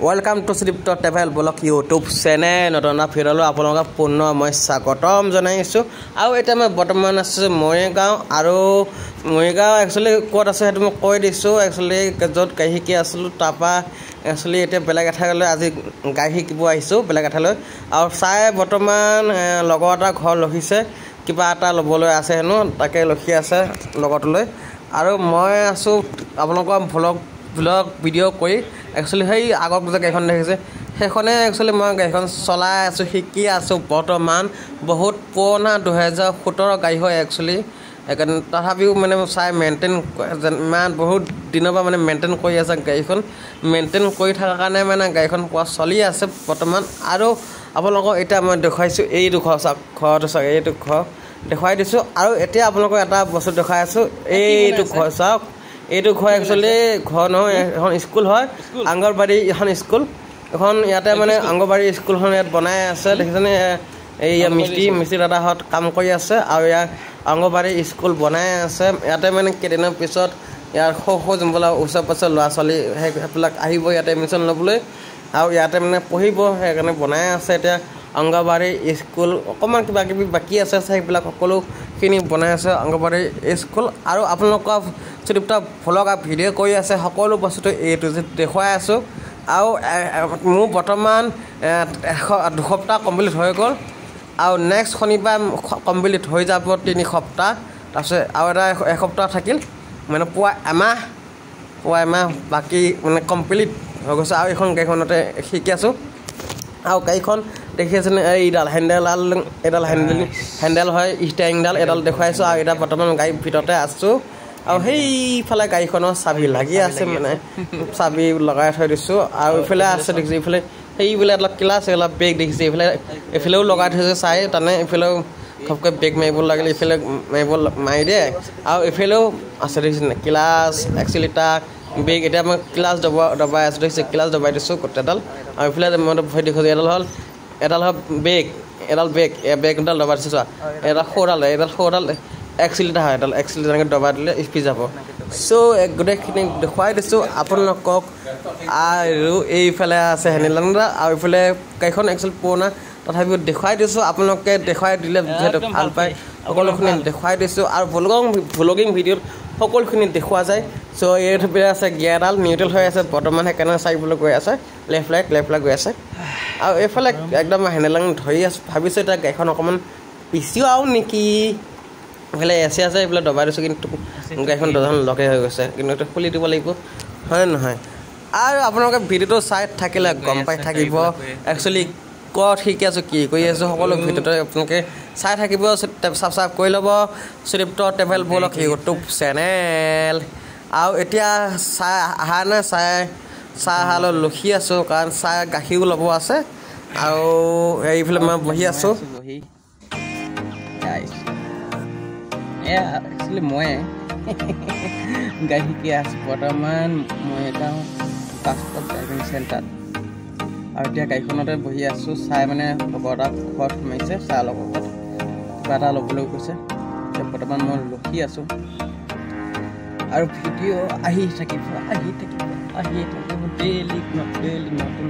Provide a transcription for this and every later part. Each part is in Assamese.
welcome to Shripta travel blog YouTube channel नतुन फिरल आपलोक पुनः मैं स्वागतम जनाइছো आउ एटा मैं बर्तमान आछो मयगांव आरो मयगांव एक्चुअली कोड আছে হেতু মই কৈ দিছো एक्चुअली যত গাই শিকি আছিলো তাপা एक्चुअली एटा बेलेग एठाলৈ আজি গাই শিকিব আইছো बेलेग एठाলৈ आउ চাই বৰ্তমান লগৰ এটা ঘৰ লখিছে কিবা এটা লবলৈ আছে হেনো তাকে লখি আছে লগতলৈ আৰু মই আছো আপোনালোক ব্লগ ভিডিও কৰি एक्चुअली हे आगर जो गाड़ीन देखिसे सेखने एक्चुअली मैं गाड़ीन चला शिकी आसो बर्तमान बहुत पुराना 2017 गाड़ी है एक्चुअली तथापि मैंने चाय मेन्टेन इमान बहुत दिन मैं मेन्टेन कर गाड़ीन मेन्टेन कर कारण मैं गाड़ीन पूरा चलि आसे बर्तमान और आपलोक इतना मैं देखा यू घर चाक घर चाक यू घर देखा दी और इतना आपलोक एट बस्तु देखा यू घर चाक এইটো ঘৰ एक्चुअली ঘৰ নহয় এখন স্কুল হয় আঙ্গনবাড়ী এখন স্কুল এখন ইয়াতে মানে আঙ্গনবাড়ী স্কুলখন ইয়াত বনাই আছে দেখিছেনে এই মিস্ত্ৰী দাদাহঁত কাম কৰি আছে আৰু ইয়াৰ আঙ্গনবাড়ী স্কুল বনাই আছে ইয়াতে মানে কেইদিনৰ পিছত ইয়াৰ সৌ যোনবিলাক ওচৰ পাছৰ ল'ৰা ছোৱালী সেইবিলাক আহিব ইয়াতে এডমিশ্যন ল'বলৈ আৰু ইয়াতে মানে পঢ়িব সেইকাৰণে বনাই আছে এতিয়া অঙ্গনবাড়ী স্কুল অকমান কিবা কিবি বাকি আছে সেইবিলাক সকলোখিনি বনাই আছে অঙ্গনবাড়ী স্কুল আৰু আপোনালোকক শ্ৰীপ্ত ভ্লগ ভিডিও কৰি আছে সকলো বস্তু এইটো দেখুৱাই আছো আৰু মোৰ বৰ্তমান দুসপ্তাহ কমপ্লিট হৈ গ'ল আৰু নেক্সট শনিবাৰ কমপ্লিট হৈ যাব 3 সপ্তাহ তাৰপিছত আৰু এটা এসপ্তাহ থাকিল মানে পুৱা এমাহ বাকি মানে কমপ্লিট হৈ গৈছে আৰু এখন গাড়ীখনতে শিকি আছো আৰু গাড়ীখন দেখি আছে এইডাল এডাল হেণ্ডেল হয় ষ্টাৰিংডাল এডাল দেখুৱাইছো আৰু এটা বৰ্তমান গাড়ীৰ ভিতৰতে আছো আৰু সেইফালে গাড়ীখনৰ চাবি লাগি আছে মানে চাবি লগাই থৈ দিছো আৰু ইফালে আছে দেখিছে ইফালে সেইবিলাক অলপ ক্লাছ অলপ বেগ দেখিছে এইফালেও লগাই থৈছে চাই তানে ইফালেও খপকৈ বেগ মাৰিব লাগিলে ইফালে মাৰি দিয়ে আৰু ইফালেও আছে দেখিছে ক্লাছ এক্সিলিটাৰ বেগ এতিয়া মই ক্লাছ দবাই আছো দেখিছে ক্লাছ দবাই দিছো গোটেইডাল আৰু ইফালে মই ভয় দেখো এডাল হ'ল বেগডাল দবাই দিছো এডাল সৌডাল এক্সিলিটাৰ হয় এডাল এক্সিলিটাৰ দবাই দিলে স্পীড যাব সো গোটেইখিনি দেখুৱাই দিছো আপোনালোকক আৰু এইফালে আছে হেনিলান্দা আৰু এইফালে গাড়ীখন একচুৱেলি পুৰণা তথাপিও দেখুৱাই দিছো আপোনালোকে দেখুৱাই দিলে যিহেতু ভাল পায় সকলোখিনি দেখুৱাই দিছো আৰু ভ্লগিং ভিডিঅ'ত সকলোখিনি দেখুওৱা যায় সো এইফালে আছে গিয়াৰডাল নিউট্ৰেল হৈ আছে বৰ্তমান সেইকাৰণে চাৰিবলৈ গৈ আছে লেফ্ট লাইট গৈ আছে আৰু এইফালে একদম হেনেলাং ধৰি আছে ভাবিছো এতিয়া গাড়ীখন অকণমান পিছিও আৰু নেকি এইফালে এচি আছে এইফালে দবাই দিছোঁ কিন্তু গাড়ীখন দৰ্জাখন লকে হৈ গৈছে কিন্তু এইটো খুলি দিব লাগিব হয় নহয় আৰু আপোনালোকে ভিডিঅ'টো চাই থাকিলে গম পাই থাকিব একচুৱেলি ক'ত শিকি আছোঁ কি কৰি আছোঁ সকলো ভিডিঅ'টো আপোনালোকে চাই থাকিব ছাবস্ক্ৰাইব কৰি ল'ব শ্ৰীপ্ত ট্ৰেভেল ব্লগ ইউটিউব চেনেল আৰু এতিয়া চাই অহা নাই চাই অহালৈ লখি আছোঁ কাৰণ চাই গাখীৰো ল'ব আছে আৰু এইফালে মই বহি আছোঁ एक्चुअली मैं गाड़ी शिकी आसो बर्तमान मयगांव बास्तव ड्राइविंग सेंटर और इतना गाड़ीखनते बहि आसो चाय मैंने लगता घर सोमाइसे चाय लगत क्या लबले कैसे बर्तमान मैं लखी आसो और भिडिओ डेली नतुन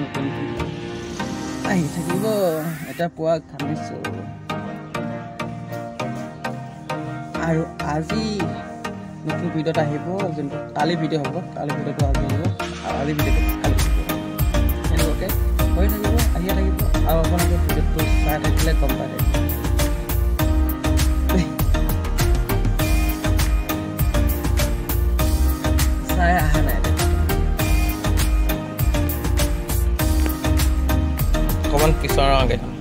भिडिओ एटा पुआ घामिसो আৰু আজি নতুন ভিডিঅ'ত আহিব যোনটো কালি ভিডিঅ' হ'ব কালি ভিডিঅ'টো আজি আহিব আৰু আজি ভিডিঅ'টো কালি এনেকুৱাকৈ হৈ থাকিব আহিয়ে থাকিব আৰু আপোনালোকে ভিডিঅ'টো চাই থাকিলে গম পাই থাকিব চাই অহা নাই অকণমান পিছৰ গাড়ীখন